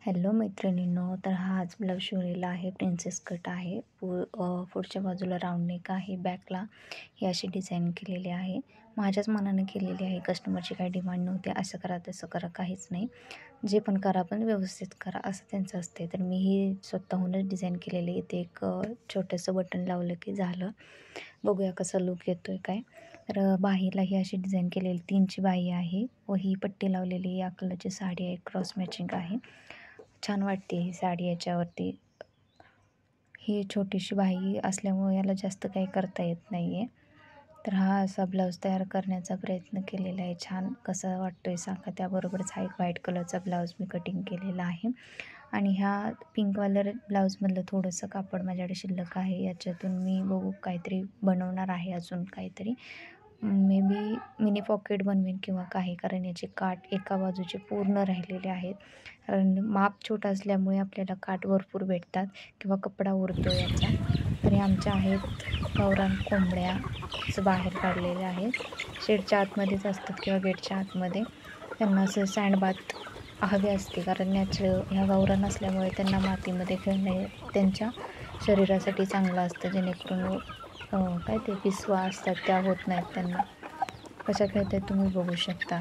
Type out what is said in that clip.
Hello मैत्रिणींनो, तर हा आज ब्लाऊज शिवलेला आहे. प्रिन्सेस कट आहे. पुढच्या बाजूला राऊंड नेक आहे. बॅकला ही अशी डिझाईन केलेली आहे. माझ्याच मनाने केलेली आहे. कस्टमरची काही डिमांड नव्हती, असं करा तसं करा, काहीच नाही. जे पण करा पण व्यवस्थित करा असं त्यांचं असते. तर मी ही स्वतःहूनच डिझाईन केलेली. इथे एक छोटंसं बटन लावलं की झालं. बघूया कसा लूक येतो आहे काय. तर बाहीला ही अशी डिझाईन केलेली 3ची बाही आहे व ही पट्टी लावलेली या कलरची साडी आहे. क्रॉस मॅचिंग आहे. छान वाटते ही साडी याच्यावरती. ही छोटीशी बाही असल्यामुळे याला जास्त काही करता येत नाही आहे. तर हा असा ब्लाऊज तयार करण्याचा प्रयत्न केलेला आहे. छान कसा वाटतो आहे सांगा. त्याबरोबरच हा एक व्हाईट कलरचा ब्लाऊज मी कटिंग केलेला आहे. आणि ह्या पिंक कलर ब्लाऊजमधलं थोडंसं कापड माझ्याकडे शिल्लक आहे. याच्यातून मी बघू काहीतरी बनवणार आहे. अजून काहीतरी मे बी मिनी पॉकेट बनवेन किंवा काही, कारण याचे काठ एका बाजूचे पूर्ण राहिलेले आहेत. कारण माप छोटा असल्यामुळे आपल्याला काठ भरपूर भेटतात किंवा कपडा उरतो याचा. तर हे आमच्या आहेत गावरान कोंबड्या बाहेर काढलेल्या आहेत. शेडच्या आतमध्येच असतात किंवा गेटच्या आतमध्ये. त्यांना असं सँडबाथ हवे असते, कारण ह्या गावरान असल्यामुळे त्यांना मातीमध्ये खेळणे त्यांच्या शरीरासाठी चांगलं असतं. जेणेकरून काय ते पिसवा असतात त्या होत नाहीत त्यांना. कशा खेळतात तुम्ही बघू शकता.